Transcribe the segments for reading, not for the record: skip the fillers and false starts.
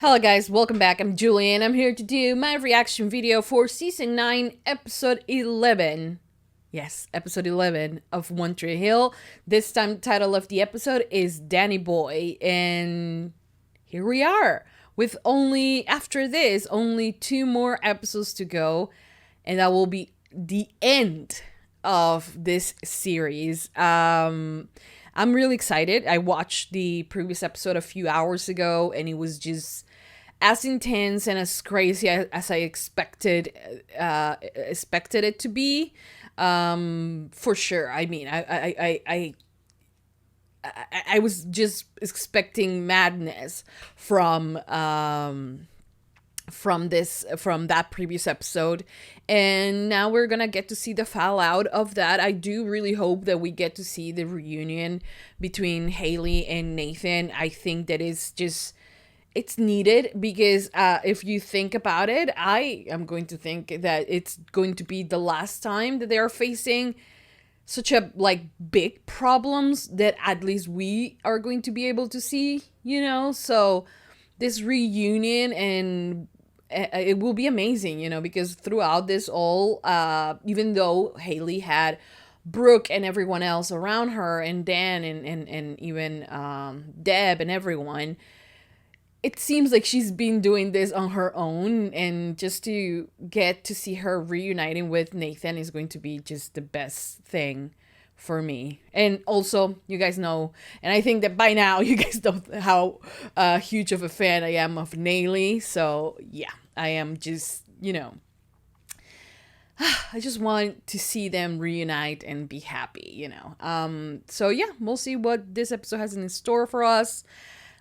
Hello guys, welcome back. I'm Julie and I'm here to do my reaction video for Season 9, Episode 11. Yes, Episode 11 of One Tree Hill. This time the title of the episode is Danny Boy. And here we are with after this, only 2 more episodes to go. And that will be the end of this series. I'm really excited. I watched the previous episode a few hours ago and it was just as intense and as crazy as I expected it to be. For sure. I mean, I was just expecting madness from that previous episode, and now we're gonna get to see the fallout of that. I do really hope that we get to see the reunion between Haley and Nathan. I think that is just, it's needed because if you think about it, I am going to think that it's going to be the last time that they are facing such a big problems that at least we are going to be able to see, so this reunion, and it will be amazing, because throughout this all, even though Haley had Brooke and everyone else around her, and Dan and even Deb and everyone, it seems like she's been doing this on her own, and just to get to see her reuniting with Nathan is going to be just the best thing for me. And also, you guys know, and I think that by now you guys know how huge of a fan I am of Nayli. So yeah, I am just, I just want to see them reunite and be happy, So yeah, we'll see what this episode has in store for us.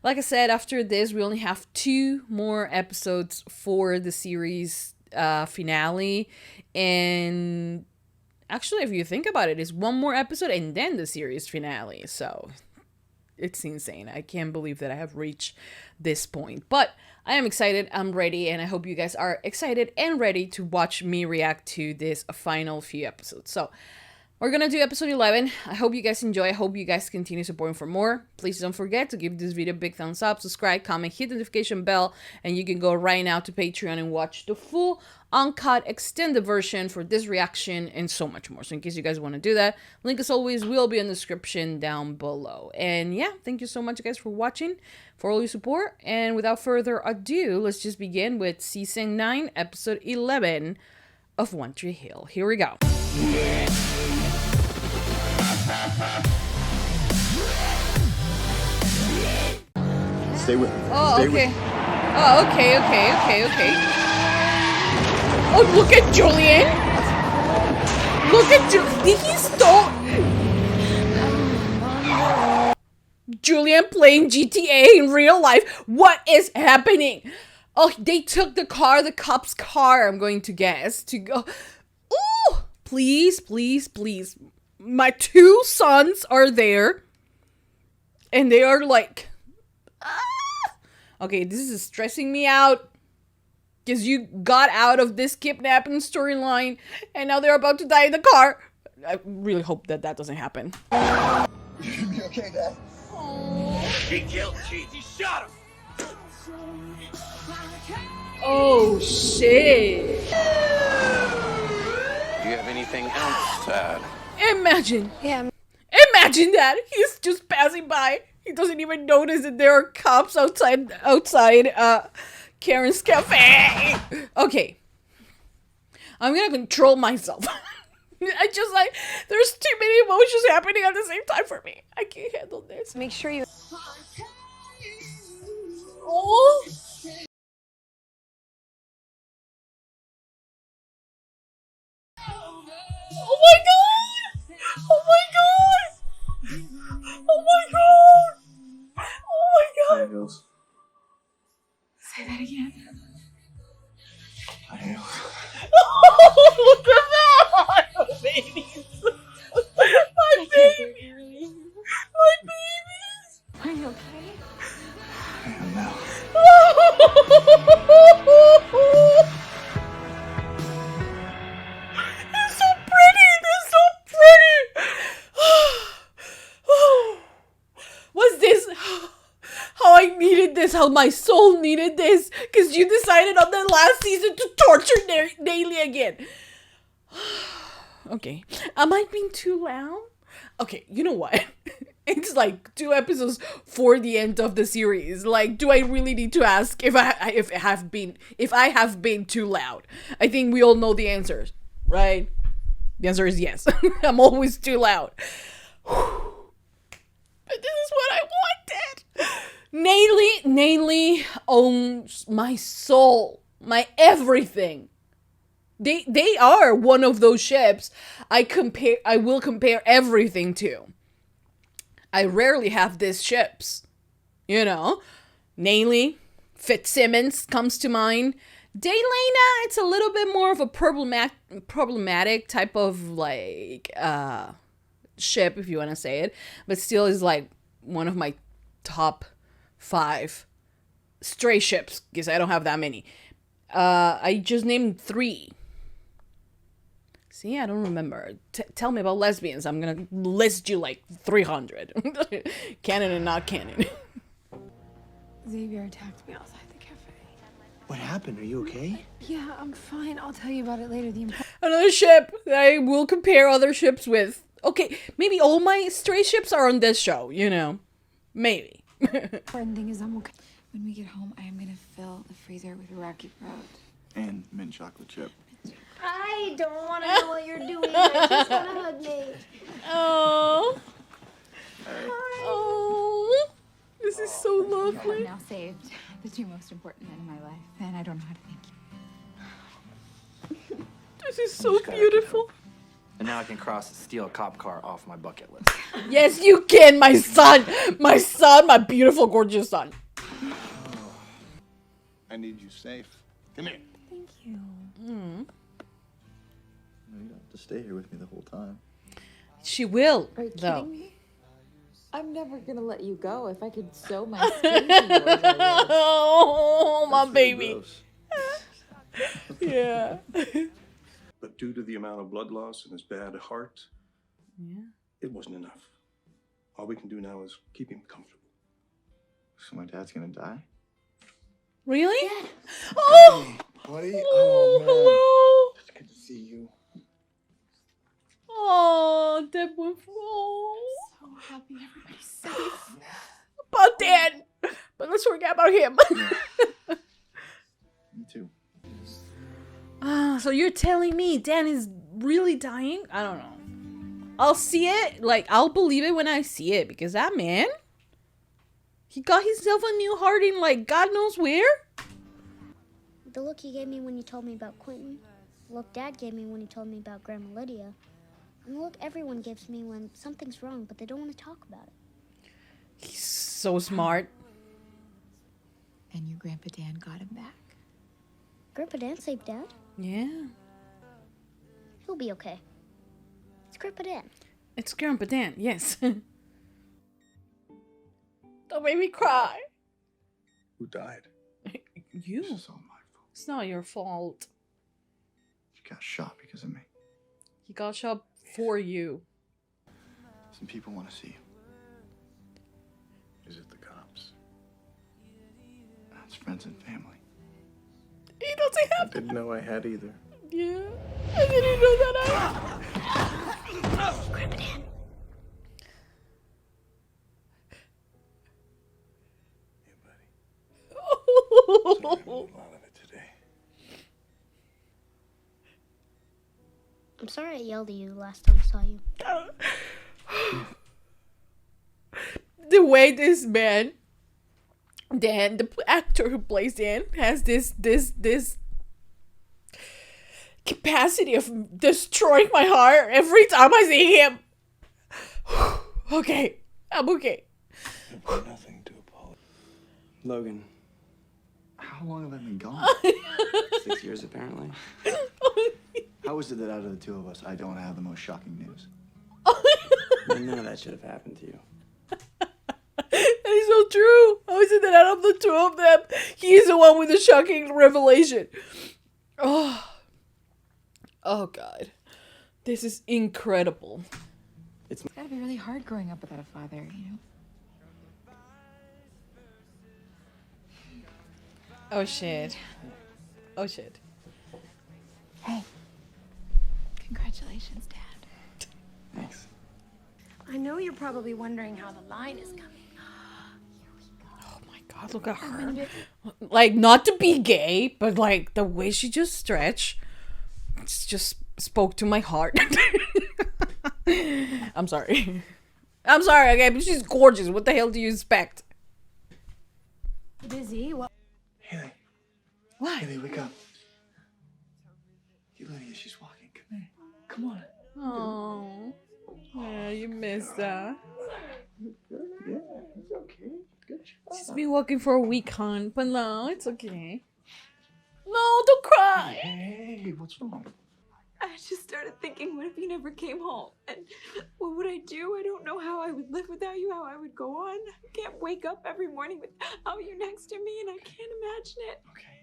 Like I said, after this, we only have 2 more episodes for the series finale. And actually, if you think about it, it's 1 more episode and then the series finale. So it's insane. I can't believe that I have reached this point. But I am excited. I'm ready. And I hope you guys are excited and ready to watch me react to this final few episodes. So we're gonna do episode 11. I hope you guys enjoy. I hope you guys continue supporting for more. Please don't forget to give this video a big thumbs up, subscribe, comment, hit the notification bell, and you can go right now to Patreon and watch the full uncut extended version for this reaction and so much more. So in case you guys want to do that, link as always will be in the description down below. And yeah, thank you so much guys for watching, for all your support. And without further ado, let's just begin with Season 9, Episode 11 of One Tree Hill. Here we go. Stay with me. Oh, Stay okay. With me. Oh, okay. Oh, look at Julian. Look at Did he stole? Julian playing GTA in real life. What is happening? Oh, they took the car, the cop's car, I'm going to guess, to go. Oh, please. My 2 sons are there. And they are like... Okay, this is stressing me out. Because you got out of this kidnapping storyline. And now they're about to die in the car. I really hope that doesn't happen. You gonna be okay, Dad? He killed Cheese. He shot him. Oh, shit. Do you have anything else to add? Imagine. Yeah. Imagine that. He's just passing by. He doesn't even notice that there are cops outside Karen's cafe. Okay. I'm gonna control myself. There's too many emotions happening at the same time for me. I can't handle this. Make sure you... Oh. Oh my god! Oh my god! Oh my god! Oh my god! Say that again. Oh, look at that! My babies! My babies! My babies! Are you okay? I am now. They're so pretty! They're so pretty! What's this? How I needed this, how my soul needed this, because you decided on the last season to torture Daily again. Okay, am I being too loud? Okay, you know what? It's like 2 episodes for the end of the series. Like, do I really need to ask if I have been too loud? I think we all know the answers, right? The answer is yes. I'm always too loud. But this is what I wanted. Nayli owns my soul, my everything. They are one of those ships I will compare everything to. I rarely have these ships, you know. Nayli, Fitzsimmons comes to mind. Daylena, it's a little bit more of a problematic type of like ship, if you want to say it, but still is like one of my top 5 stray ships because I don't have that many. I just named 3. See, I don't remember. Tell me about lesbians. I'm gonna list you like 300. Canon and not canon. Xavier attacked me outside the cafe. What happened? Are you okay? Yeah, I'm fine. I'll tell you about it later. Another ship that I will compare other ships with. Okay, maybe all my stray ships are on this show, you know. Maybe. Important thing is I'm okay. When we get home, I am gonna fill the freezer with Rocky Road. And mint chocolate chip. I don't want to know what you're doing. I just want to hug me. Oh. Oh. This is so I've lovely. now saved the 2 most important men in my life, and I don't know how to thank you. This is so beautiful. And now I can cross the steel cop car off my bucket list. Yes, you can, my son. My son, my beautiful, gorgeous son. I need you safe. Come here. Thank you. No, you don't have to stay here with me the whole time. She will, Are you though. kidding me? I'm never gonna let you go. If I could sew my skin to yours, I would. Oh, my That's really baby. gross. Yeah. But due to the amount of blood loss and his bad heart, it wasn't enough. All we can do now is keep him comfortable. So my dad's gonna die? Really? Oh! Buddy? Oh, man. hello. It's good to see you. Oh, Deb went So happy everybody's safe. about Dan. But let's forget about him. Me too. So you're telling me Dan is really dying? I don't know. I'll see it. Like, I'll believe it when I see it. Because that man, he got himself a new heart in, like, God knows where. The look you gave me when you told me about Quentin, the look Dad gave me when he told me about Grandma Lydia, and the look everyone gives me when something's wrong but they don't want to talk about it. He's so smart. And your Grandpa Dan got him back. Grandpa Dan saved Dad. Yeah. He'll be okay. It's Grandpa Dan. It's Grandpa Dan, yes. Don't make me cry. Who died? You. This is all my fault. It's not your fault. You got shot because of me. He got shot for you. Some people want to see you. Is it the cops? It's friends and family. He doesn't I have. didn't know I had either. Yeah. I didn't know that. Grandpa Dan. Yeah, buddy. Sorry, I'm a little out of it today. I'm sorry I yelled at you last time I saw you. The way this man, Dan, the actor who plays Dan, has this capacity of destroying my heart every time I see him. Okay, I'm okay. I've nothing to apologize. Logan, How long have I been gone? 6 years apparently. How is it that out of the 2 of us, I don't have the most shocking news? Well, none of that should have happened to you. That is so true. How is it that out of the 2 of them, he's the one with the shocking revelation? Oh God. This is incredible. It's gotta be really hard growing up without a father, you know? Oh shit. Oh shit. Hey. Congratulations, Dad. Thanks. I know you're probably wondering how the line is coming. Oh my god, look at her. Like, not to be gay, but like the way she just stretched just spoke to my heart. I'm sorry. I'm sorry, okay, but she's gorgeous. What the hell do you expect? Busy? Well, Haley. What? Haley, wake up. Lydia, she's walking. Come here. Come on. Oh. Yeah, you missed that. Yeah, it's okay. Good job. She's been walking for a week, hon, but no, it's okay. No, don't cry. Hey, what's wrong? I just started thinking, what if you never came home? And what would I do? I don't know how I would live without you, how I would go on. I can't wake up every morning without you next to me, and I can't imagine it. Okay.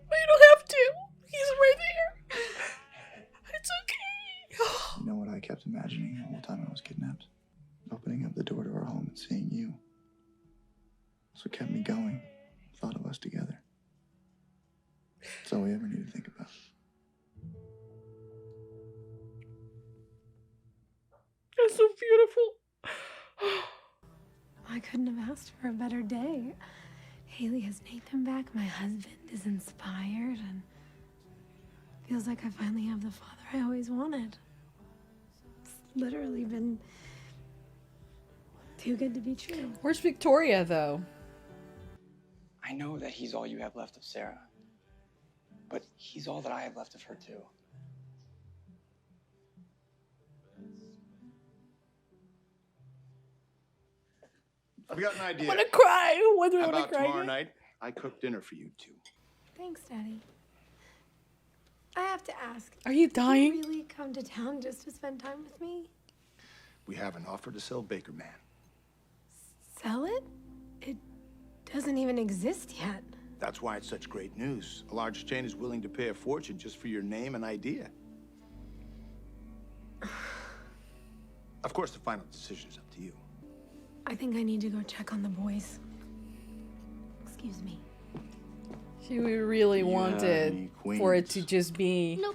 But you don't have to. He's right there. It's okay. You know what I kept imagining the whole time I was kidnapped? Opening up the door to our home and seeing you. That's what kept me going. Thought of us together. That's all we ever need to think about. That's so beautiful. I couldn't have asked for a better day. Haley has Nathan back. My husband is inspired, and feels like I finally have the father I always wanted. It's literally been too good to be true. Where's Victoria, though? I know that he's all you have left of Sarah. But he's all that I have left of her, too. I've got an idea. I want to cry. Why do I How want to about cry? tomorrow night, I cook dinner for you two. Thanks, Daddy. I have to ask. Are you dying? Did you really come to town just to spend time with me? We have an offer to sell Baker Man. Sell it? It doesn't even exist yet. That's why it's such great news. A large chain is willing to pay a fortune just for your name and idea. Of course, the final decision is up to you. I think I need to go check on the boys. Excuse me. She really wanted for it to just be... Nope.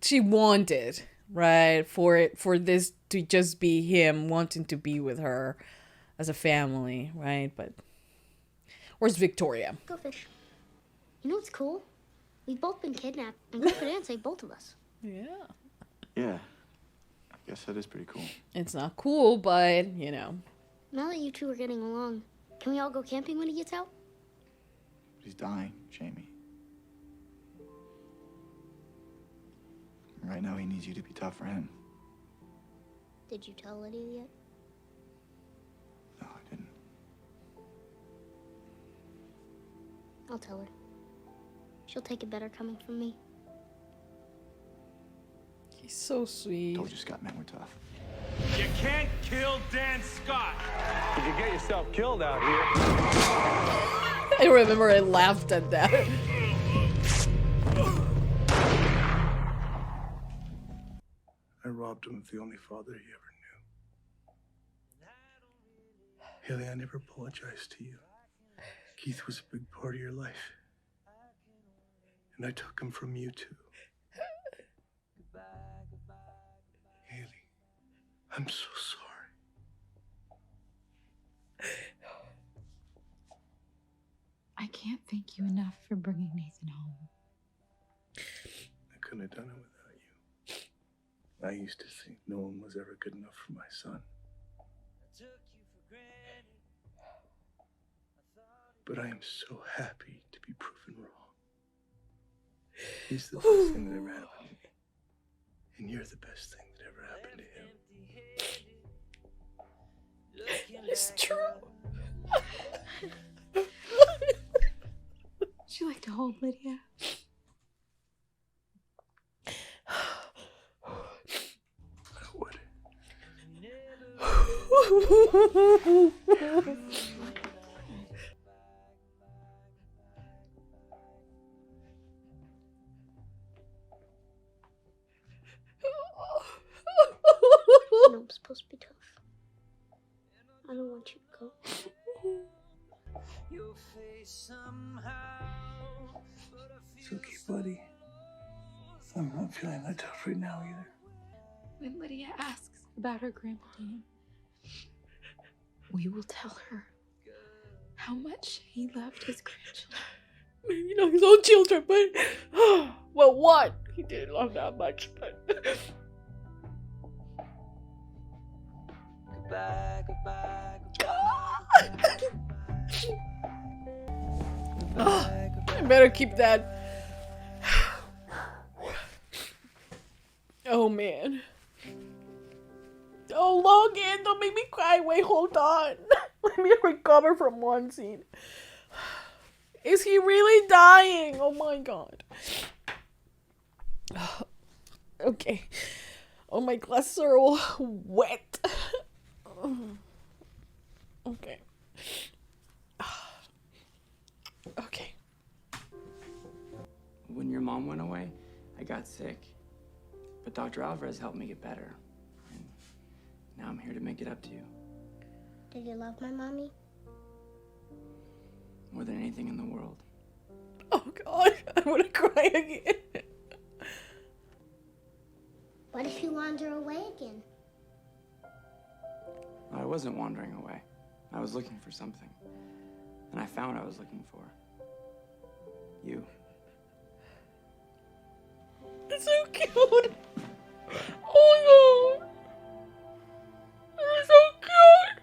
She wanted, right? For this to just be him wanting to be with her as a family, right? But where's Victoria? Go fish. You know what's cool? We've both been kidnapped, and Grandpa Dan saved both of us. Yeah. Yeah. I guess that is pretty cool. It's not cool, but, you know. Now that you two are getting along, can we all go camping when he gets out? He's dying, Jamie. Right now, he needs you to be tough for him. Did you tell Lydia yet? No, I didn't. I'll tell her. She'll take it better coming from me. He's so sweet. Told you Scott men were tough. You can't kill Dan Scott. You can get yourself killed out here. I remember I laughed at that. I robbed him of the only father he ever knew. Haley, I never apologized to you. Keith was a big part of your life. And I took him from you, too. Haley, I'm so sorry. I can't thank you enough for bringing Nathan home. I couldn't have done it without you. I used to think no one was ever good enough for my son. But I am so happy to be proven wrong. He's the best thing that ever happened to me. And you're the best thing that ever happened to him. It's true. Would you like to hold Lydia? I would. You know I'm supposed to be tough. I don't want you to go. It's okay, buddy. I'm not feeling that tough right now either. When Lydia asks about her grandma, we will tell her how much he loved his grandchildren. Maybe not his own children, but well, what? He didn't love that much, but Goodbye, goodbye, I better keep that. Oh man. Oh, Logan, don't make me cry. Wait, hold on. Let me recover from one scene. Is he really dying? Oh my god. Okay. Oh, my glasses are all wet. Okay. Okay. When your mom went away, I got sick. But Dr. Alvarez helped me get better. And now I'm here to make it up to you. Did you love my mommy? More than anything in the world. Oh god, I'm gonna cry again. What if you wander away again? I wasn't wandering away. I was looking for something. And I found what I was looking for. You. It's so cute. Oh my god. That is so cute.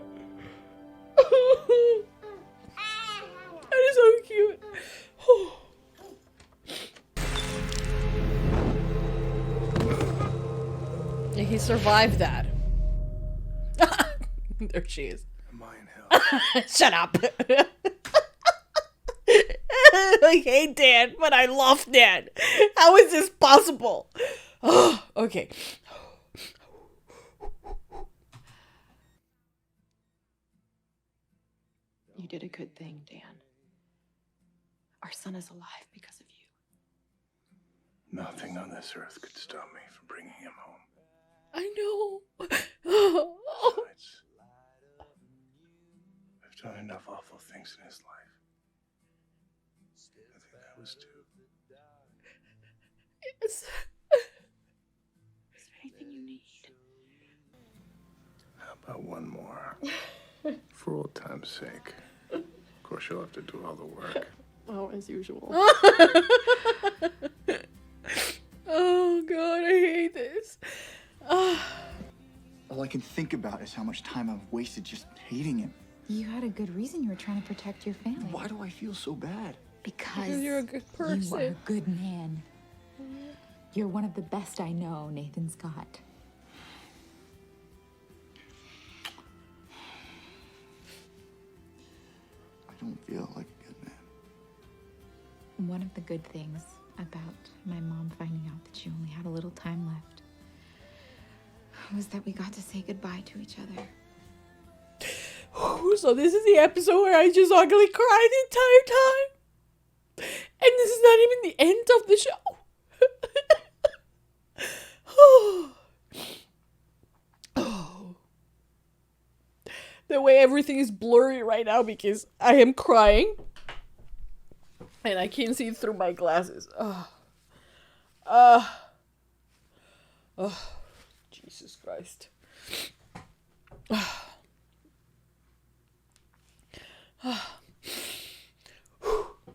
That is so cute. Yeah, he survived that. There she is. Am I in hell? Shut up. I hate Dan, but I love Dan. How is this possible? Okay. You did a good thing, Dan. Our son is alive because of you. Nothing on this earth could stop me from bringing him home. I know. Besides, I've done enough awful things in his life. I think that was too. Yes. Is there anything you need? How about one more? For old time's sake. Of course, you'll have to do all the work. Oh, as usual. Oh god, I hate this. All I can think about is how much time I've wasted just hating him. You had a good reason. You were trying to protect your family. Why do I feel so bad? Because you're a good person. You are a good man. You're one of the best I know, Nathan Scott. I don't feel like a good man. One of the good things about my mom finding out that she only had a little time left was that we got to say goodbye to each other. So this is the episode where I just ugly cried the entire time. And this is not even the end of the show. Oh. The way everything is blurry right now because I am crying. And I can't see through my glasses. Jesus Christ.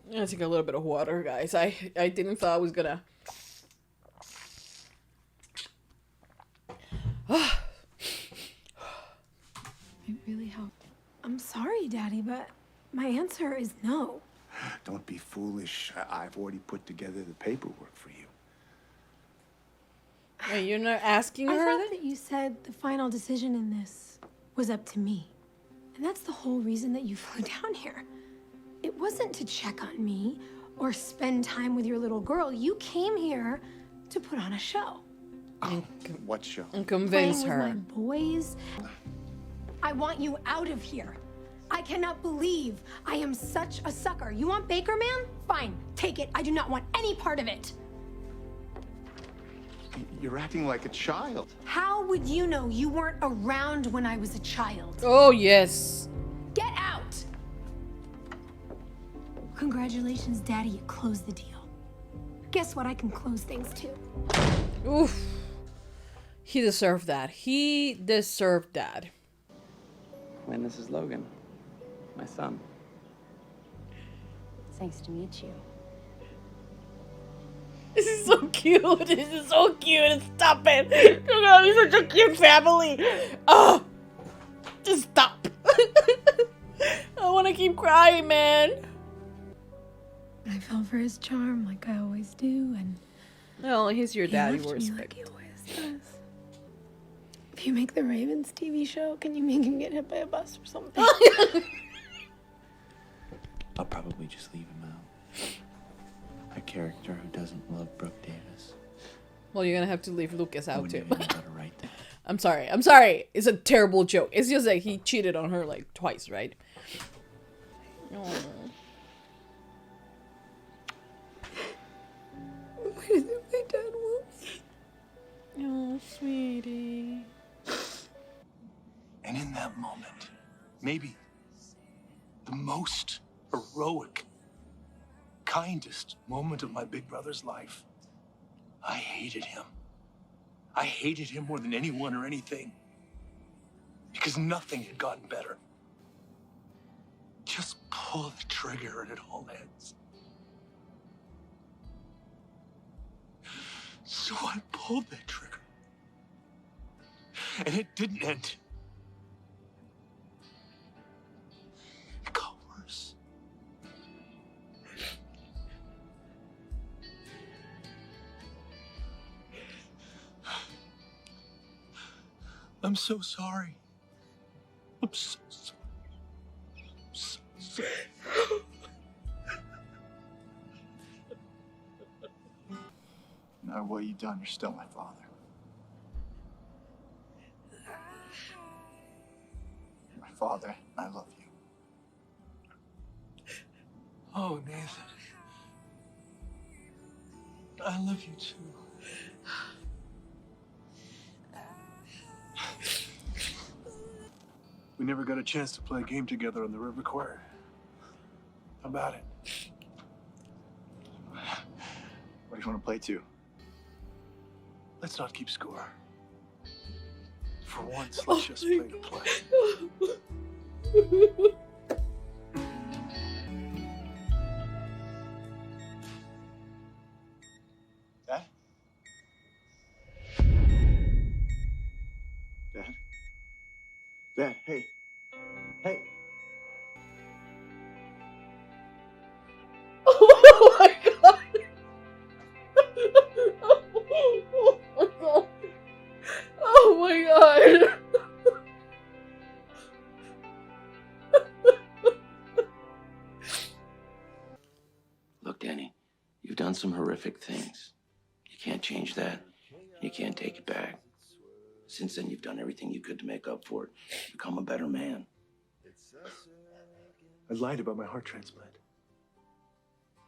I'm gonna take a little bit of water, guys. I didn't thought I was gonna. It really helped. I'm sorry, Daddy, but my answer is no. Don't be foolish. I've already put together the paperwork for you. Wait, you're not asking I her thought that you said the final decision in this was up to me. And that's the whole reason that you flew down here. It wasn't to check on me or spend time with your little girl. You came here to put on a show. What show? And convince Playing her. with my boys. I want you out of here. I cannot believe I am such a sucker. You want Baker Man? Fine, take it. I do not want any part of it. You're acting like a child. How would you know you weren't around when I was a child? Oh, yes. Get out! Congratulations, Daddy, you closed the deal. Guess what? I can close things too. Oof. He deserved that. He deserved that. Quinn, this is Logan, my son. It's nice to meet you. This is so cute. This is so cute. Stop it. Oh God, you're such a cute family. Oh, just stop. I want to keep crying, man. I fell for his charm like I always do, and Oh, he's your daddy. he left me Respect. like he always does. If you make the Ravens TV show, can you make him get hit by a bus or something? I'll probably just leave him out. A character who doesn't love Brooke Davis. Well, you're gonna have to leave Lucas out too. Right there. I'm sorry. I'm sorry. It's a terrible joke. It's just like he cheated on her like twice, right? Oh. What is it my dad wants? Oh, sweetie. And in that moment, maybe the most heroic, kindest moment of my big brother's life, I hated him. I hated him more than anyone or anything. Because nothing had gotten better. Just pull the trigger and it all ends. So I pulled that trigger. And it didn't end. It got worse. I'm so sorry. I'm so sorry. I'm so sorry. No matter what you've done, you're still my father. You're my father, and I love you. Oh, Nathan. I love you too. We never got a chance to play a game together on the River Choir. How about it? What do you want to play to? Let's not keep score. For once, let's just play to play. Dad? Dad? Dad, hey. Hey. Oh my God. Oh my God. Look, Danny, you've done some horrific things. You can't change that. You can't take it back. Since then, you've done everything you could to make up for it. Become a better man. I lied about my heart transplant.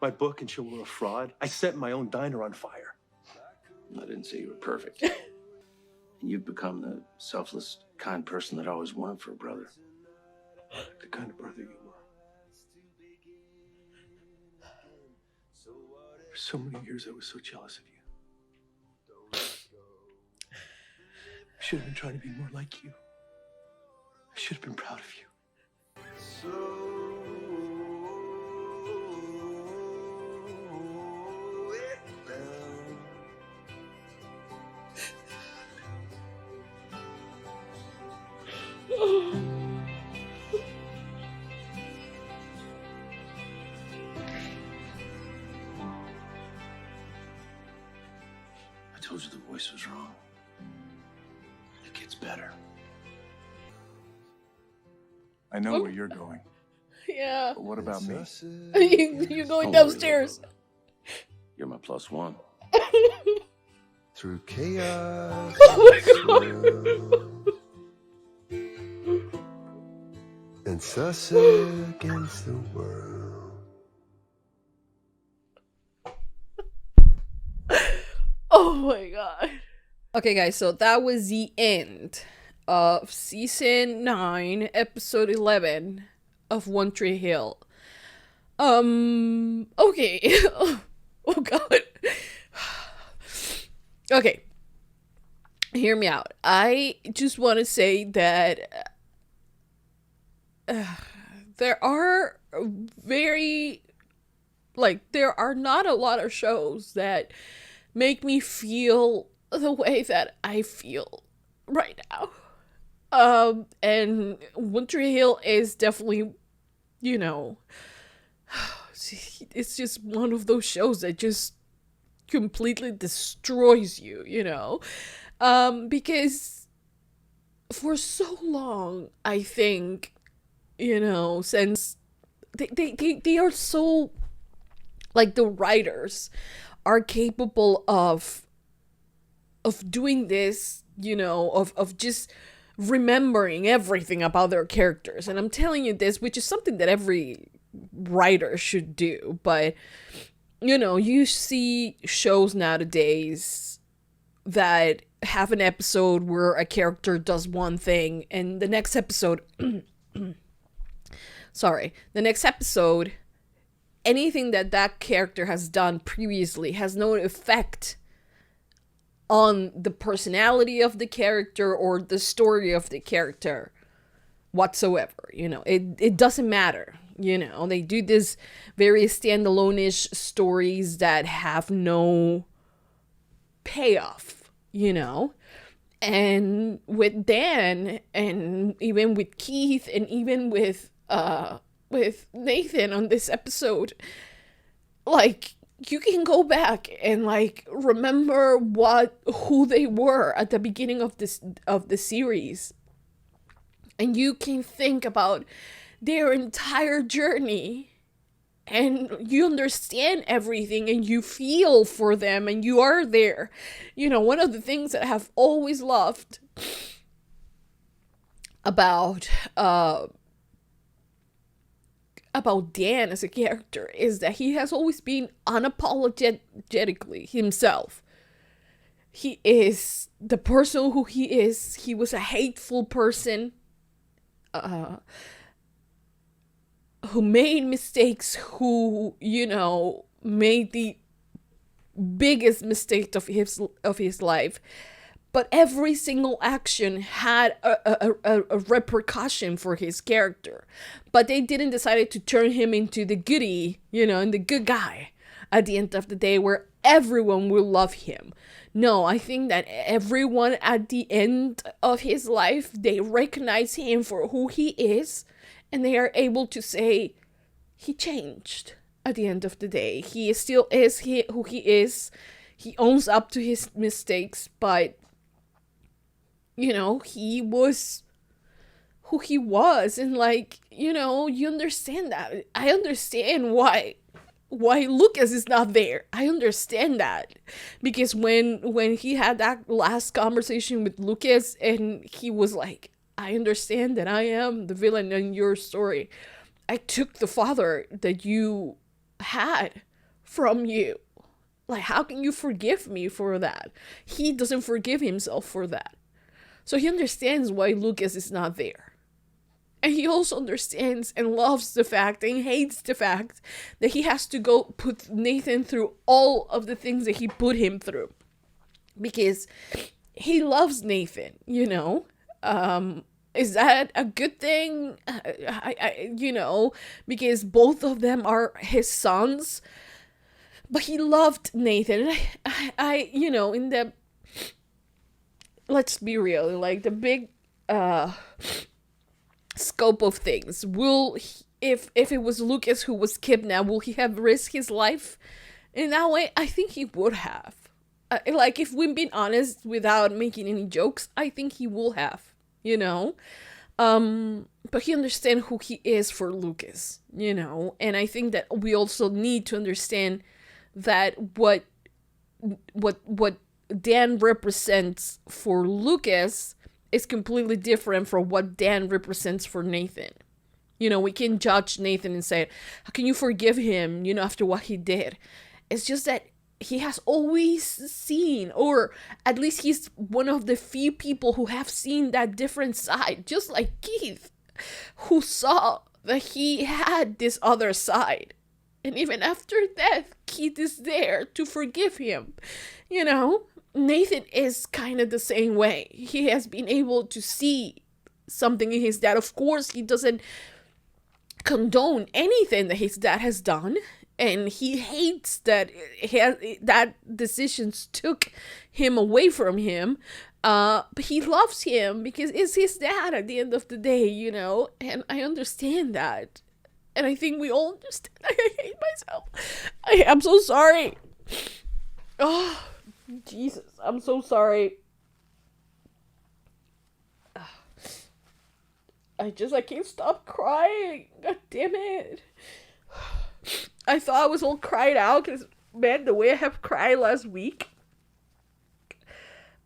My book and show were a fraud. I set my own diner on fire. I didn't say you were perfect. And you've become the selfless, kind person that I always wanted for a brother. The kind of brother you were. For so many years, I was so jealous of you. I should have been trying to be more like you. I should have been proud of you. I told you the voice was wrong. It gets better. I know where you're going. Yeah. But what about me? You're going downstairs. You're my plus one. Through chaos. Oh and sus against the world. Oh my God. Okay, guys, so that was the end of season 9, episode 11 of One Tree Hill. Okay. Oh god. Okay. Hear me out. I just want to say that there are there are not a lot of shows that make me feel the way that I feel right now. And Winter Hill is definitely, it's just one of those shows that just completely destroys you, because for so long, I think, since they are so, like, the writers are capable of doing this, of just remembering everything about their characters. And I'm telling you this, which is something that every writer should do, but you see shows nowadays that have an episode where a character does one thing, and the next episode anything that character has done previously has no effect on the personality of the character or the story of the character whatsoever. It doesn't matter. They do this very standalone-ish stories that have no payoff, and with Dan and even with Keith and even with Nathan on this episode, like, you can go back and, like, remember who they were at the beginning of the series, and you can think about their entire journey, and you understand everything, and you feel for them, and you are there. One of the things that I have always loved about Dan as a character is that he has always been unapologetically himself. He is the person who he is. He was a hateful person who made mistakes, who, made the biggest mistake of his life. But every single action had a repercussion for his character. But they didn't decide to turn him into the goodie, and the good guy at the end of the day, where everyone will love him. No, I think that everyone at the end of his life, they recognize him for who he is, and they are able to say, he changed at the end of the day. He still is who he is. He owns up to his mistakes, but he was who he was, and, like, you understand that. I understand why Lucas is not there. I understand that, because when he had that last conversation with Lucas, and he was like, I understand that I am the villain in your story. I took the father that you had from you. Like, how can you forgive me for that? He doesn't forgive himself for that. So he understands why Lucas is not there. And he also understands and loves the fact and hates the fact that he has to go put Nathan through all of the things that he put him through. Because he loves Nathan, Is that a good thing? Because both of them are his sons. But he loved Nathan. In the... Let's be real, like, the big scope of things. If it was Lucas who was kidnapped, will he have risked his life in that way? I think he would have. Like, if we've been honest without making any jokes, I think he will have, But he understands who he is for Lucas, And I think that we also need to understand that what Dan represents for Lucas is completely different from what Dan represents for Nathan. We can judge Nathan and say, how can you forgive him, after what he did? It's just that he has always seen, or at least he's one of the few people who have seen that different side, just like Keith, who saw that he had this other side, And even after death, Keith is there to forgive him. You know, Nathan is kind of the same way. He has been able to see something in his dad. Of course, he doesn't condone anything that his dad has done. And he hates that that decisions took him away from him. But he loves him because it's his dad at the end of the day, you know? And I understand that. And I think we all understand. I hate myself. I'm so sorry. Oh, Jesus. I'm so sorry. I can't stop crying. God damn it. I thought I was all cried out because, man, the way I have cried last week.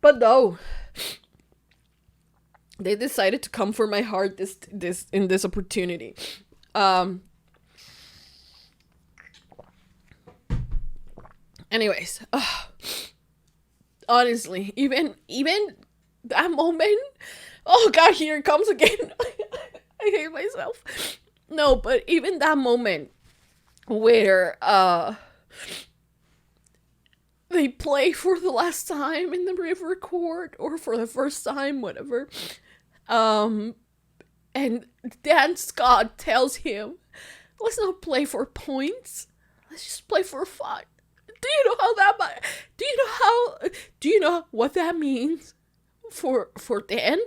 But no. They decided to come for my heart in this opportunity. Anyways, honestly, even that moment, oh God, here it comes again. I hate myself. No, but even that moment where they play for the last time in the river court, or for the first time, whatever. And Dan Scott tells him, let's not play for points. Let's just play for fun. Do you know what that means for Dan?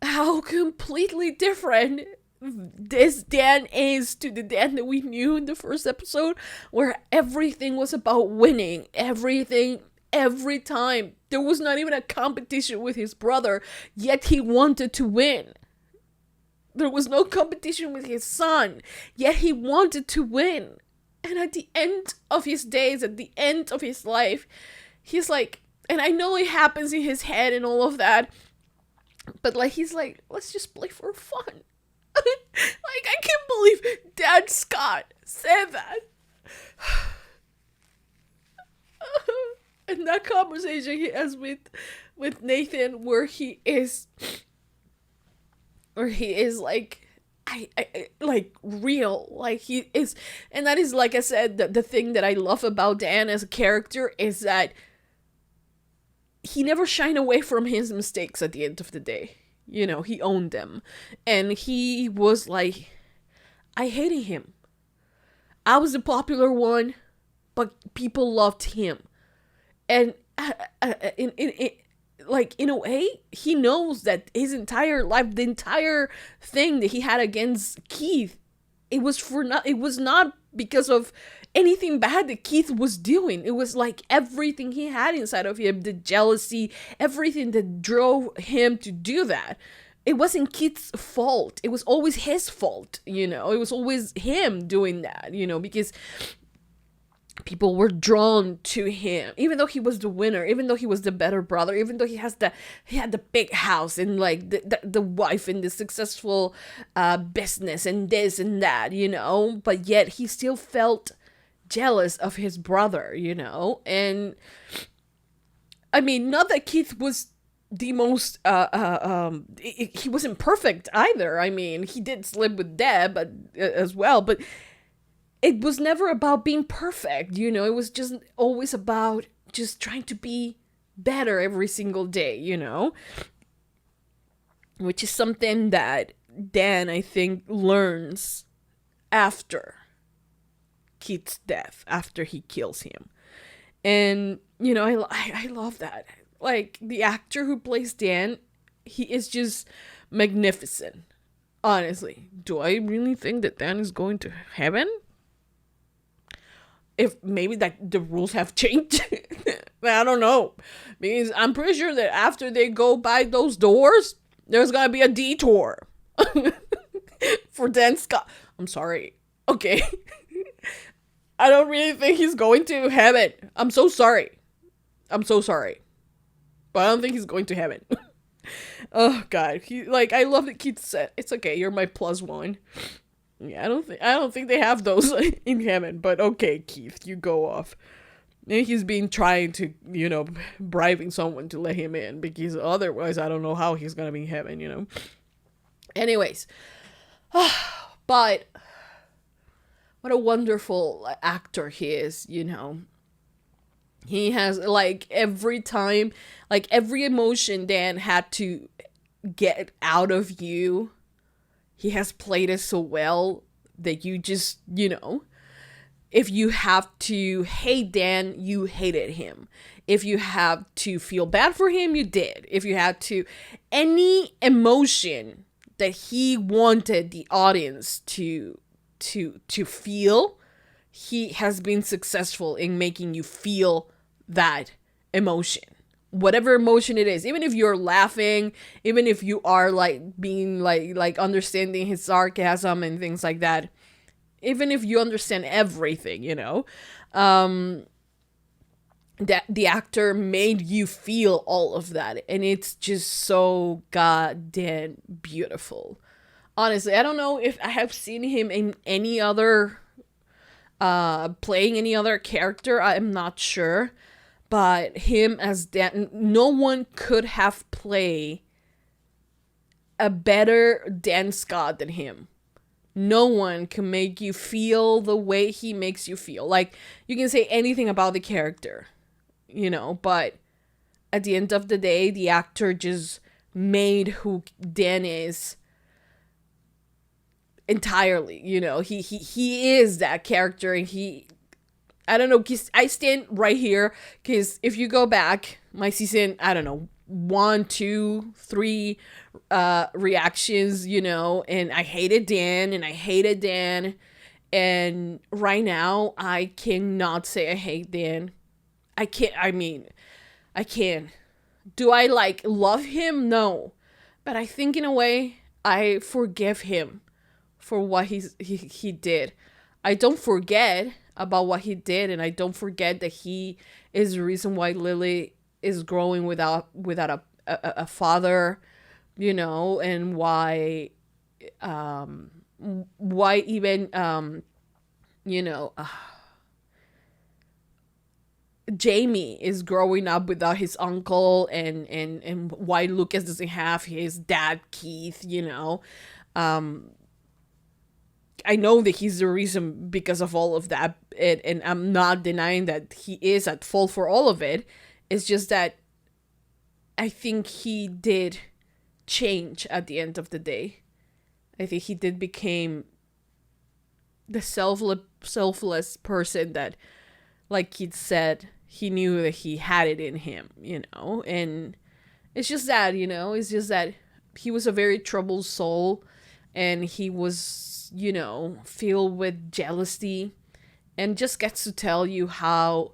How completely different this Dan is to the Dan that we knew in the first episode, where everything was about winning. Everything, every time. There was not even a competition with his brother, yet he wanted to win. There was no competition with his son, yet he wanted to win. And at the end of his days, at the end of his life, he's like, and I know it happens in his head and all of that, but like, he's like, let's just play for fun. Like, I can't believe Dan Scott said that. And that conversation he has with Nathan, where he is like, I like real, like he is. And that is, like I said, the thing that I love about Dan as a character is that he never shied away from his mistakes at the end of the day. You know, he owned them. And he was like, I hated him. I was the popular one, but people loved him. And in a way, he knows that his entire life, the entire thing that he had against Keith, it was not because of anything bad that Keith was doing. It was like everything he had inside of him, the jealousy, everything that drove him to do that. It wasn't Keith's fault. It was always his fault, you know. It was always him doing that, you know, because people were drawn to him, even though he was the winner, even though he was the better brother, even though he had the big house and like the wife and the successful business and this and that, you know. But yet he still felt jealous of his brother, you know. And I mean, not that Keith was the most he wasn't perfect either. I mean, he did slip with Deb as well, but it was never about being perfect, you know. It was just always about just trying to be better every single day, you know. Which is something that Dan, I think, learns after Keith's death, after he kills him. And, you know, I love that. Like, the actor who plays Dan, he is just magnificent. Honestly. Do I really think that Dan is going to heaven? If maybe that the rules have changed. I don't know. Because I'm pretty sure that after they go by those doors, there's gonna be a detour. For Dan Scott. I'm sorry. Okay. I don't really think he's going to heaven. I'm so sorry. But I don't think he's going to heaven. Oh God. I love that Keith said, it's okay, you're my +1. Yeah, I don't think they have those in heaven, but okay, Keith, you go off. And he's been trying to, you know, bribing someone to let him in, because otherwise I don't know how he's gonna be in heaven, you know. Anyways, but what a wonderful actor he is, you know. He has, like, every time, like, every emotion Dan had to get out of you, he has played it so well that you just, you know, if you have to hate Dan, you hated him. If you have to feel bad for him, you did. If you had to, any emotion that he wanted the audience to feel, he has been successful in making you feel that emotion. Whatever emotion it is, even if you're laughing, even if you are like being like understanding his sarcasm and things like that, even if you understand everything, you know, that the actor made you feel all of that, and it's just so goddamn beautiful. Honestly, I don't know if I have seen him in any other playing any other character. I'm not sure, but him as Dan, no one could have played a better Dan Scott than him. No one can make you feel the way he makes you feel. Like, you can say anything about the character, you know, but at the end of the day, the actor just made who Dan is entirely, you know. He is that character, and I don't know, cause I stand right here, because if you go back, my season, I don't know, 1, 2, 3 reactions, you know, and I hated Dan, and right now I cannot say I hate Dan. I can't. Do I like love him? No. But I think in a way I forgive him for what he did. I don't forget about what he did, and I don't forget that he is the reason why Lily is growing without a father, you know, and why even you know, Jamie is growing up without his uncle, and why Lucas doesn't have his dad Keith, you know. I know that he's the reason because of all of that, and I'm not denying that he is at fault for all of it. It's just that I think he did change at the end of the day. I think he did become the selfless person that, like Keith said, he knew that he had it in him, you know. And it's just that, you know, it's just that he was a very troubled soul, and he was, you know, filled with jealousy, and just gets to tell you how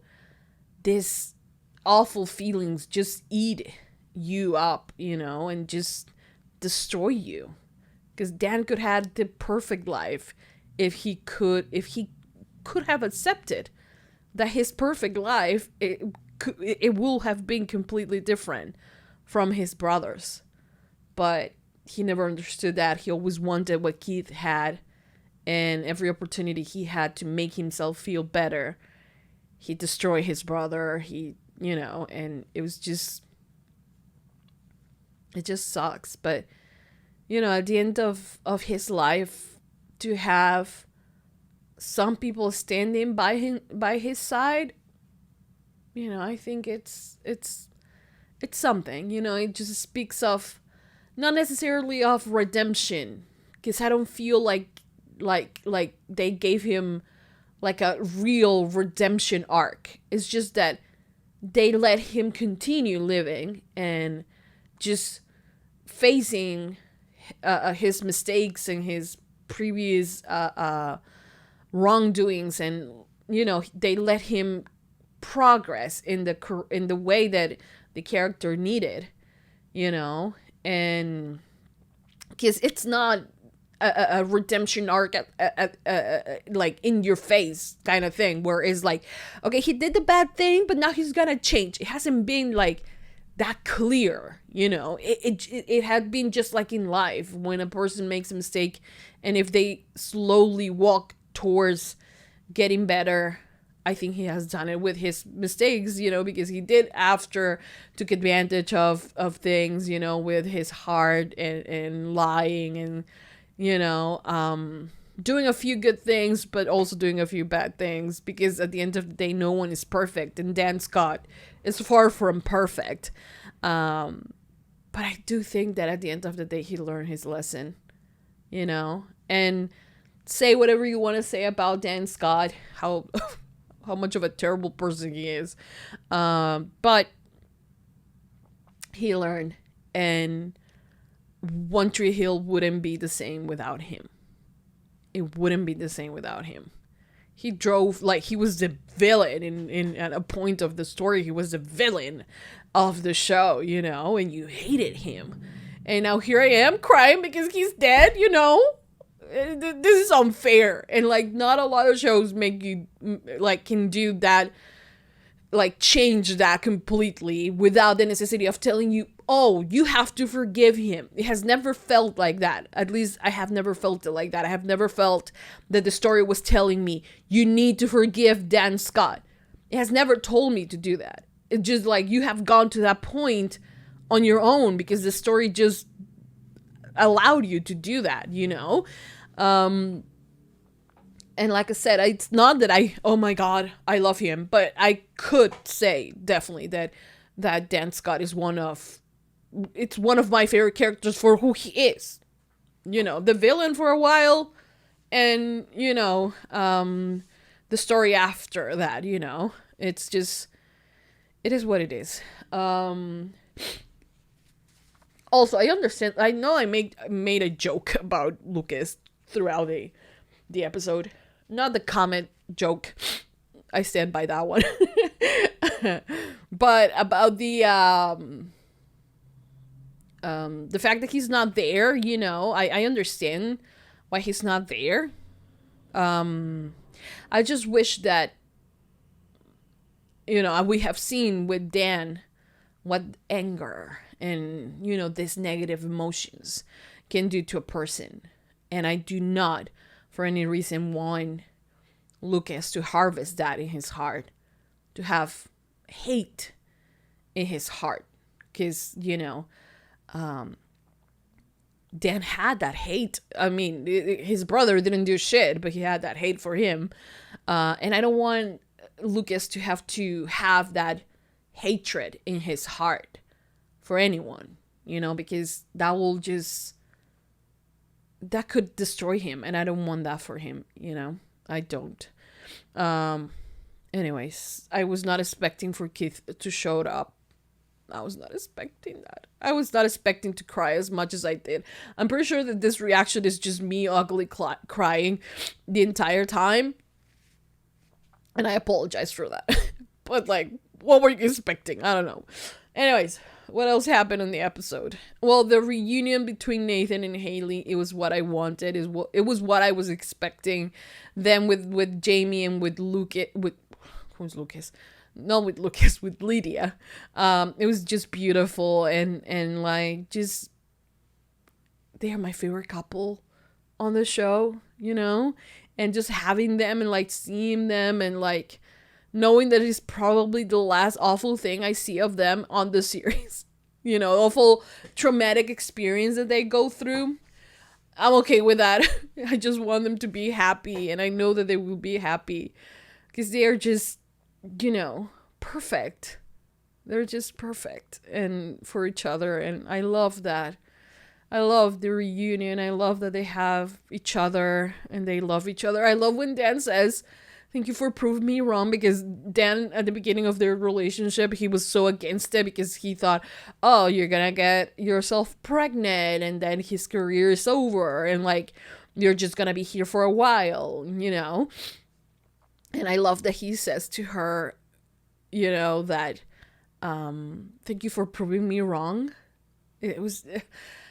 these awful feelings just eat you up, you know, and just destroy you. Because Dan could have the perfect life if he could have accepted that his perfect life, it will have been completely different from his brother's. But he never understood that. He always wanted what Keith had, and every opportunity he had to make himself feel better, he destroyed his brother. You know, and it just sucks. But, you know, at the end of his life, to have some people standing by his side, you know, I think it's something, you know. It just speaks of, not necessarily of redemption, because I don't feel like they gave him like a real redemption arc. It's just that they let him continue living and just facing his mistakes and his previous wrongdoings, and, you know, they let him progress in the way that the character needed, you know. And because it's not a redemption arc like in your face kind of thing, where it's like, okay, he did the bad thing, but now he's gonna change. It hasn't been like that clear, you know. It had been just like in life, when a person makes a mistake, and if they slowly walk towards getting better, I think he has done it with his mistakes, you know, because he did took advantage of things, you know, with his heart and lying, and, you know, doing a few good things, but also doing a few bad things, because at the end of the day, no one is perfect, and Dan Scott is far from perfect. But I do think that at the end of the day, he learned his lesson, you know, and say whatever you want to say about Dan Scott, how much of a terrible person he is. But he learned, and One Tree Hill wouldn't be the same without him. It wouldn't be the same without him. He drove like he was the villain in at a point of the story. He was the villain of the show, you know, and you hated him. And now here I am crying because he's dead, you know. This is unfair. And like not a lot of shows make you like can do that, like change that completely without the necessity of telling you, oh, you have to forgive him. It has never felt like that. At least I have never felt it like that. I have never felt that the story was telling me, you need to forgive Dan Scott. It has never told me to do that. It's just like you have gone to that point on your own because the story just allowed you to do that, you know? And like I said, it's not that oh my God, I love him, but I could say definitely that Dan Scott is one of my favorite characters for who he is. You know, the villain for a while, and, you know, the story after that, you know. It's just, it is what it is. Also, I understand, I know I made a joke about Lucas throughout the episode. Not the comment joke. I stand by that one. But about the fact that he's not there, you know, I understand why he's not there. I just wish that, you know, we have seen with Dan what anger and, you know, these negative emotions can do to a person. And I do not, for any reason, want Lucas to harvest that in his heart, to have hate in his heart, because, you know, Dan had that hate. I mean, his brother didn't do shit, but he had that hate for him, and I don't want Lucas to have that hatred in his heart for anyone, you know, because that could destroy him, and I don't want that for him, you know. I don't. Anyways, I was not expecting for Keith to show up. I was not expecting that. I was not expecting to cry as much as I did. I'm pretty sure that this reaction is just me ugly crying the entire time. And I apologize for that. But like, what were you expecting? I don't know. Anyways, what else happened in the episode? Well, the reunion between Nathan and Haley, it was what I wanted. It was what I was expecting. Then with Jamie and with Lucas, who's Lucas? Not with Lucas, with Lydia. It was just beautiful, and like, just, they are my favorite couple on the show, you know? And just having them and like seeing them and like knowing that it's probably the last awful thing I see of them on the series. You know, awful traumatic experience that they go through. I'm okay with that. I just want them to be happy, and I know that they will be happy because they are just, you know, perfect. They're just perfect and for each other, and I love that. I love the reunion. I love that they have each other and they love each other. I love when Dan says, "Thank you for proving me wrong," because Dan, at the beginning of their relationship, he was so against it because he thought, oh, you're gonna get yourself pregnant and then his career is over and like you're just gonna be here for a while, you know. And I love that he says to her, you know, that thank you for proving me wrong. It was,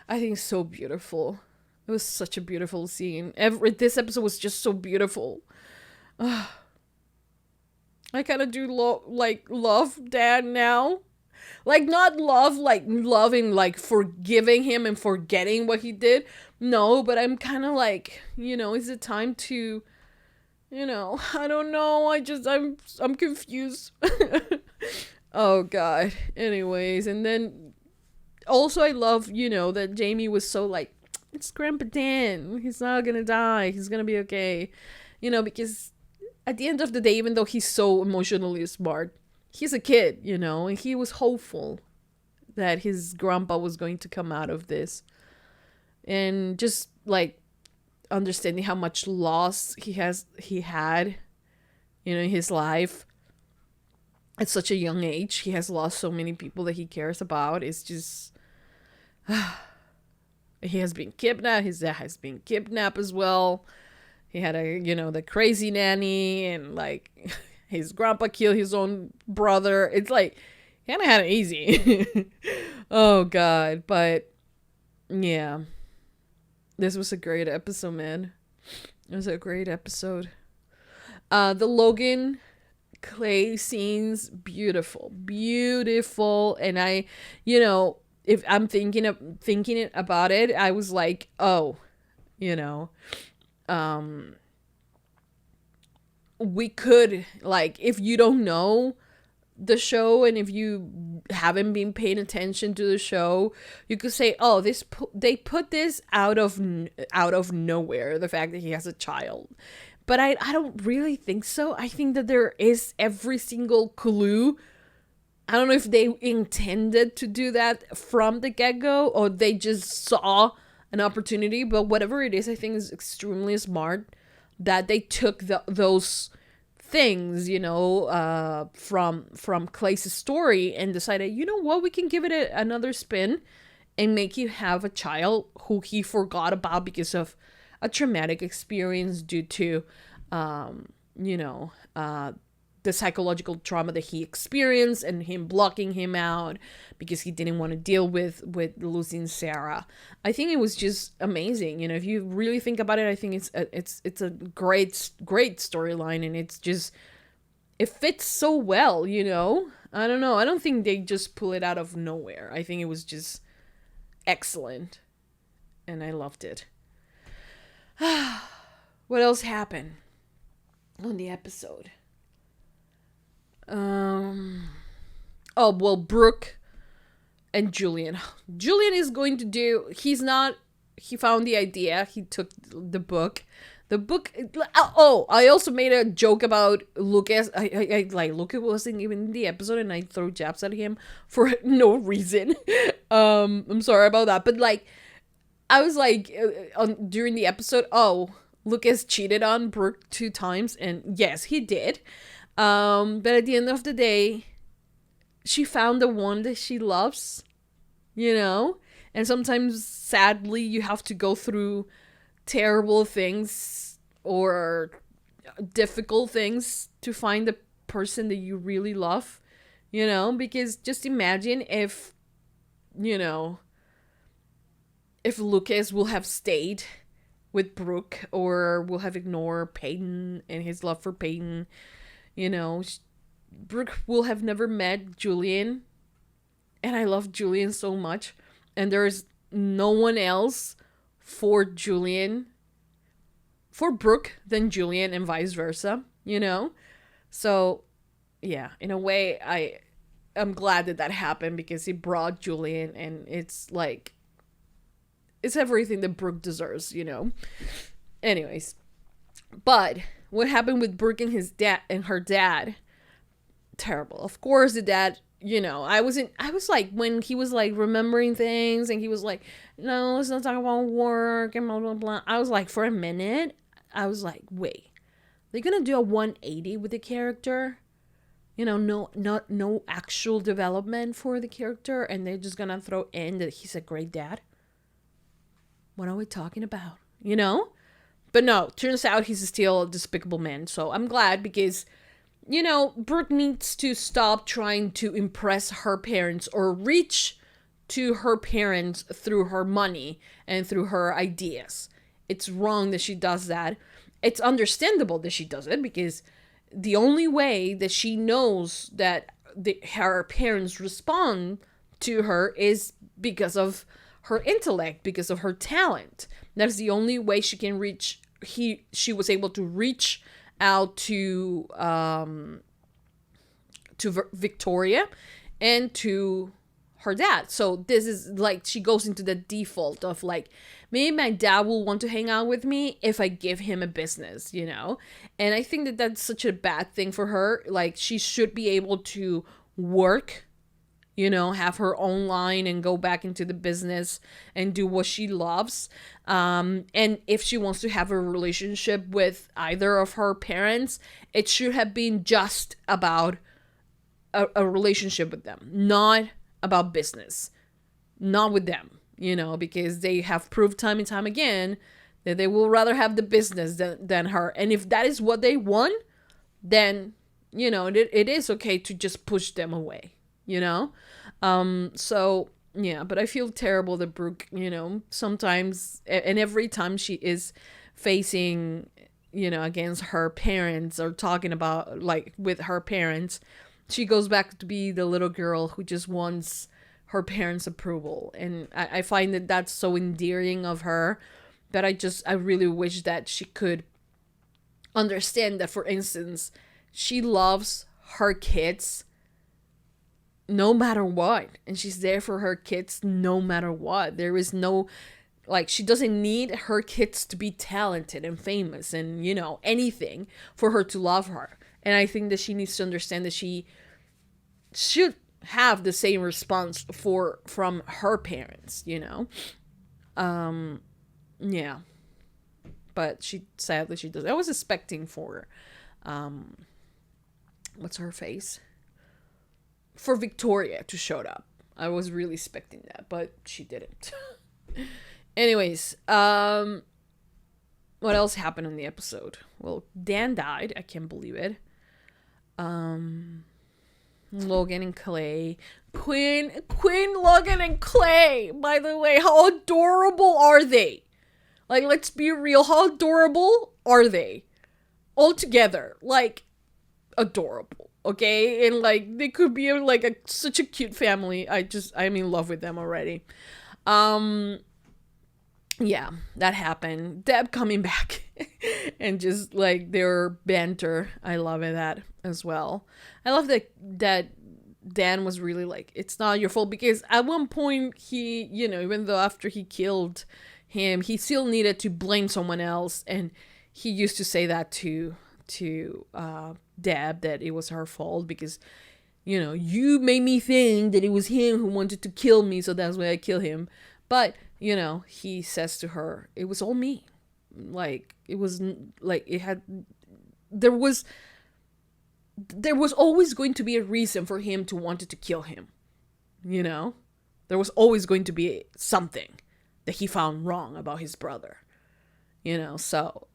I think, so beautiful. It was such a beautiful scene. This episode was just so beautiful. I kind of do love Dan now. Like, not love, like loving, like forgiving him and forgetting what he did. No, but I'm kind of like, you know, is it time to, you know, I don't know. I'm confused. Oh God. Anyways, and then also I love, you know, that Jamie was so like, it's Grandpa Dan. He's not gonna die. He's gonna be okay. You know, because at the end of the day, even though he's so emotionally smart, he's a kid, you know, and he was hopeful that his grandpa was going to come out of this. And just like understanding how much loss he had, you know, in his life at such a young age. He has lost so many people that he cares about. It's just he has been kidnapped. His dad has been kidnapped as well. He had the crazy nanny, and like his grandpa killed his own brother. It's like he kind of had it easy. Oh God. But yeah, this was a great episode, man. It was a great episode. The Logan Clay scenes, beautiful. And I, if I'm thinking about it, I was like, oh, we could, like, if you don't know the show and if you haven't been paying attention to the show, you could say, oh, they put this out of nowhere, the fact that he has a child. But I don't really think so. I think that there is every single clue. I don't know if they intended to do that from the get-go or they just saw an opportunity, but whatever it is, I think is extremely smart that they took those things, from Clay's story and decided, you know what, we can give it another spin and make you have a child who he forgot about because of a traumatic experience due to, the psychological trauma that he experienced and him blocking him out because he didn't want to deal with losing Sarah. I think it was just amazing. If you really think about it, I think it's a great storyline, and it fits so well, I don't know. I don't think they just pull it out of nowhere. I think it was just excellent, and I loved it. What else happened on the episode? Brooke and Julian. Julian is going to do, he found the idea, he took the book. I also made a joke about Lucas. I Lucas wasn't even in the episode and I throw jabs at him for no reason. I'm sorry about that. But like, I was like, during the episode, Lucas cheated on Brooke 2 times, and yes, he did. But at the end of the day, she found the one that she loves, and sometimes, sadly, you have to go through terrible things or difficult things to find the person that you really love, because just imagine if Lucas will have stayed with Brooke or will have ignored Peyton and his love for Peyton. Brooke will have never met Julian, and I love Julian so much, and there's no one else for Brooke than Julian, and vice versa, so yeah, in a way I'm glad that happened because he brought Julian, and it's like it's everything that Brooke deserves, anyways. But what happened with Brooke and his dad and her dad, terrible. Of course, the dad, I was like, when he was like remembering things and he was like, no, let's not talk about work and blah, blah, blah. I was like, for a minute, I was like, wait, they're going to do a 180 with the character? No actual development for the character, and they're just going to throw in that he's a great dad? What are we talking about? But no, turns out he's still a despicable man. So I'm glad because, Brooke needs to stop trying to impress her parents or reach to her parents through her money and through her ideas. It's wrong that she does that. It's understandable that she does it because the only way that she knows that her parents respond to her is because of her intellect, because of her talent. That's the only way she can reach. She was able to reach out to Victoria and to her dad. So this is like, she goes into the default of like, maybe my dad will want to hang out with me if I give him a business, you know? And I think that that's such a bad thing for her. Like, she should be able to work, you know, have her own line and go back into the business and do what she loves. And if she wants to have a relationship with either of her parents, it should have been just about a relationship with them, not about business, not with them, you know, because they have proved time and time again that they will rather have the business than her. And if that is what they want, then, you know, it is okay to just push them away, you know? So yeah, but I feel terrible that Brooke, you know, sometimes, and every time she is facing, you know, against her parents or talking about like with her parents, she goes back to be the little girl who just wants her parents' approval. And I find that that's so endearing of her that I really wish that she could understand that, for instance, she loves her kids no matter what. And she's there for her kids no matter what. There is no, like, she doesn't need her kids to be talented and famous and, you know, anything for her to love her. And I think that she needs to understand that she should have the same response from her parents, you know? Yeah. But sadly she does. I was expecting for, what's her face? For Victoria to show up. I was really expecting that, but she didn't. Anyways, what else happened in the episode? Well, Dan died. I can't believe it. Logan and Clay. Quinn, Logan, and Clay. By the way, how adorable are they? Like, let's be real. How adorable are they? All together. Like, adorable. Okay? And, like, they could be, like, such a cute family. I'm in love with them already. Yeah, that happened. Deb coming back. And just, like, their banter. I love that as well. I love that Dan was really like, it's not your fault, because at one point he, you know, even though after he killed him, he still needed to blame someone else, and he used to say that to Deb, that it was her fault because, you know, you made me think that it was him who wanted to kill me, so that's why I killed him. But, you know, he says to her, it was all me. Like, it was like there was always going to be a reason for him to want to kill him. You know? There was always going to be something that he found wrong about his brother. You know? So,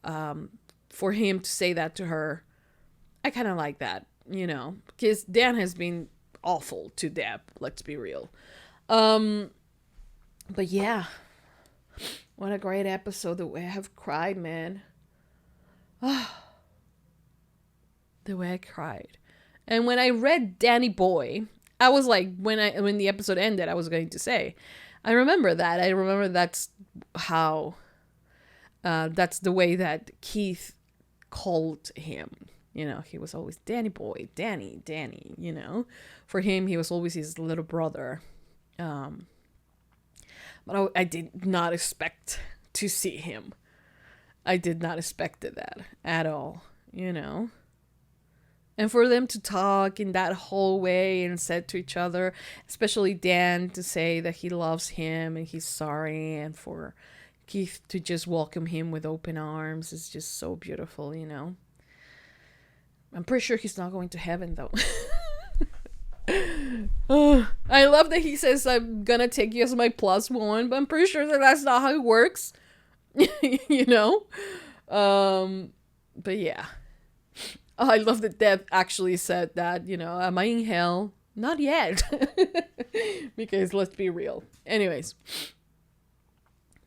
for him to say that to her, I kind of like that. You know? Because Dan has been awful to Deb. Let's be real. But yeah. What a great episode. The way I have cried, man. The way I cried. And when I read Danny Boy, I was like, when the episode ended, I was going to say, I remember that. I remember that's how, that's the way that Keith called him. You know, he was always Danny Boy, Danny, you know. For him, he was always his little brother. But I did not expect to see him. I did not expect that at all, you know. And for them to talk in that whole way and said to each other, especially Dan to say that he loves him and he's sorry, and for Keith to just welcome him with open arms is just so beautiful, you know. I'm pretty sure he's not going to heaven though. I love that he says, I'm gonna take you as my +1, but I'm pretty sure that that's not how it works. You know? But yeah. I love that Deb actually said that, you know, am I in hell? Not yet. Because let's be real. Anyways.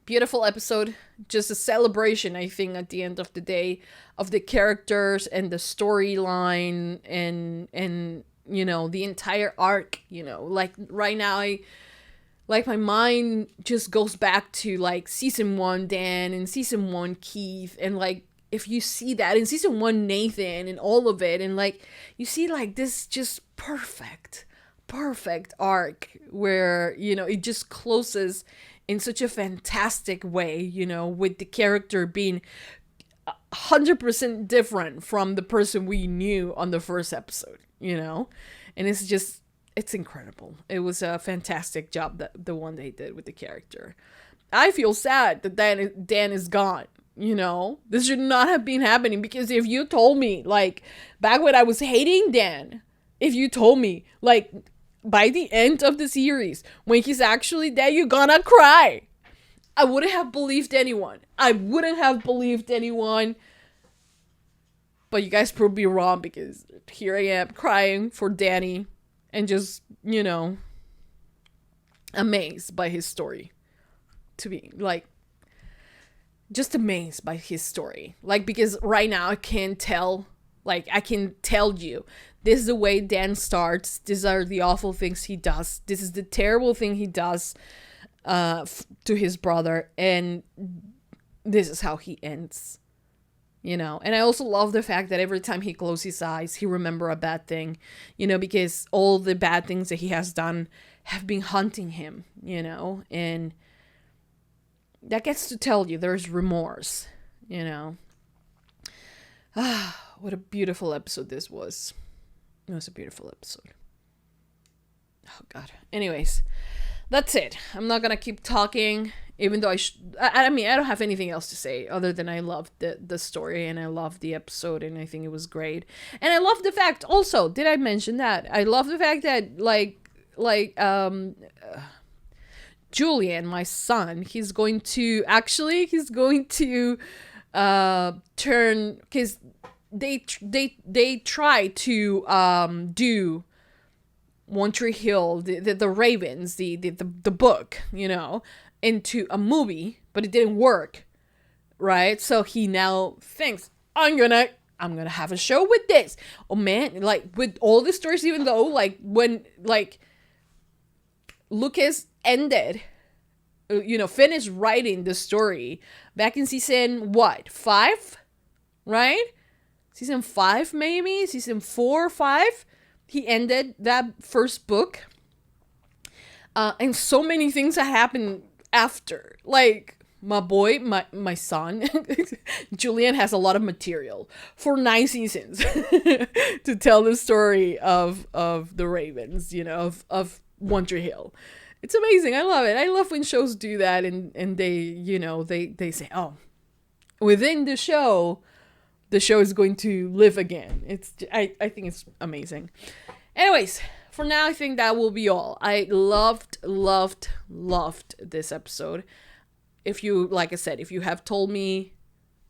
Beautiful episode. Just a celebration, I think, at the end of the day, of the characters and the storyline and you know, the entire arc, you know. Like, right now, my mind just goes back to, like, season 1 Dan and season 1 Keith, and, like, if you see that in season 1 Nathan and all of it, and, like, you see, like, this just perfect perfect arc where, you know, it just closes in such a fantastic way, you know, with the character being 100% different from the person we knew on the first episode, you know? And it's incredible. It was a fantastic job, that the one they did with the character. I feel sad that Dan is gone, you know? This should not have been happening, because if you told me, like, back when I was hating Dan, if you told me, like, by the end of the series, when he's actually dead, you're gonna cry, I wouldn't have believed anyone. But you guys proved me wrong, because here I am crying for Danny and just, you know, amazed by his story. To be like, just amazed by his story. Like, because right now I can tell you, this is the way Dan starts. These are the awful things he does. This is the terrible thing he does to his brother. And this is how he ends. You know, and I also love the fact that every time he closes his eyes, he remember a bad thing, you know, because all the bad things that he has done have been haunting him, you know, and that gets to tell you there's remorse, you know. What a beautiful episode this was. It was a beautiful episode. Oh, God. Anyways, that's it. I'm not going to keep talking, even though I mean, I don't have anything else to say other than I loved the story, and I loved the episode, and I think it was great. And I love the fact also, did I mention that? I love the fact that, Julian, my son, he's going to turn, because they try to do One Tree Hill, the Ravens, the book, you know, into a movie, but it didn't work, right? So he now thinks, I'm gonna have a show with this. Oh man, like, with all the stories, even though, like, when, like, Lucas ended, you know, finished writing the story back in season 5, right? Season 5, maybe season 4 or 5. He ended that first book, and so many things that happened after. Like, my son, Julian, has a lot of material for 9 seasons to tell the story of the Ravens, you know, of One Tree Hill. It's amazing. I love it. I love when shows do that, and they, you know, they say, oh, within the show is going to live again. I think it's amazing. Anyways, for now, I think that will be all. I loved this episode. If you, like I said, if you have told me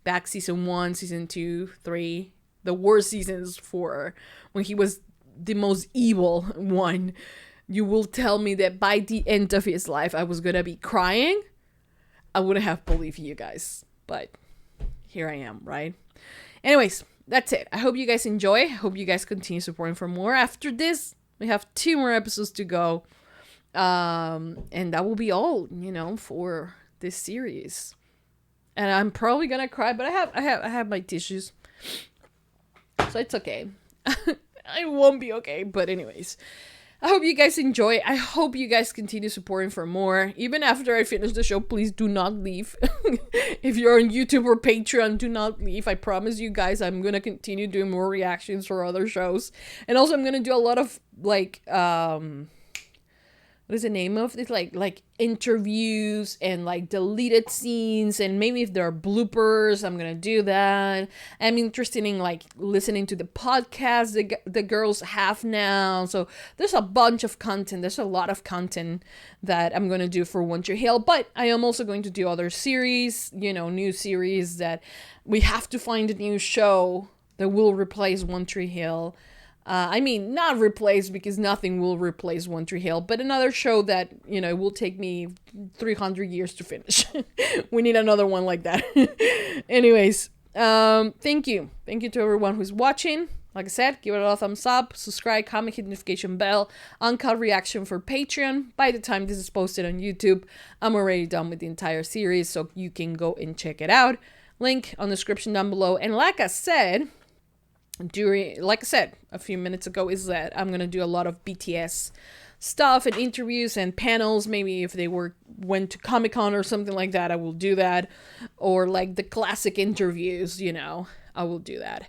back season 1, season 2, 3, the worst seasons for when he was the most evil one, you will tell me that by the end of his life, I was going to be crying, I wouldn't have believed you guys. But here I am, right? Anyways, that's it. I hope you guys enjoy. I hope you guys continue supporting for more. After this, we have 2 more episodes to go. And that will be all, you know, for this series. And I'm probably gonna cry, but I have my tissues. So it's okay. I won't be okay. But anyways, I hope you guys enjoy. I hope you guys continue supporting for more. Even after I finish the show, please do not leave. If you're on YouTube or Patreon, do not leave. I promise you guys, I'm going to continue doing more reactions for other shows. And also, I'm going to do a lot of, like, what is the name of it? Like interviews and like deleted scenes, and maybe if there are bloopers, I'm gonna do that. I'm interested in like listening to the podcast the girls have now. So there's a bunch of content. There's a lot of content that I'm gonna do for One Tree Hill, but I am also going to do other series, you know, new series that we have to find a new show that will replace One Tree Hill. I mean, not replace, because nothing will replace One Tree Hill, but another show that, you know, will take me 300 years to finish. We need another one like that. Anyways, thank you. Thank you to everyone who's watching. Like I said, give it a thumbs up, subscribe, comment, hit the notification bell, uncut reaction for Patreon. By the time this is posted on YouTube, I'm already done with the entire series, so you can go and check it out. Link on the description down below. And like I said, during, like I said a few minutes ago, is that I'm gonna do a lot of BTS stuff and interviews and panels. Maybe if they went to Comic-Con or something like that, I will do that. Or like the classic interviews, you know, I will do that.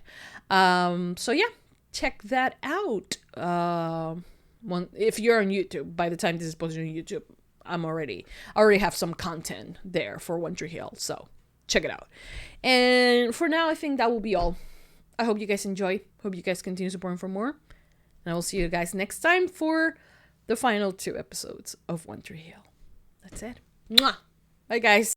So yeah, check that out. If you're on YouTube, by the time this is posted on YouTube, I already have some content there for One Tree Hill, so check it out. And for now, I think that will be all. I hope you guys enjoy. Hope you guys continue supporting for more. And I will see you guys next time for the final 2 episodes of One Tree Hill. That's it. Mwah! Bye, guys.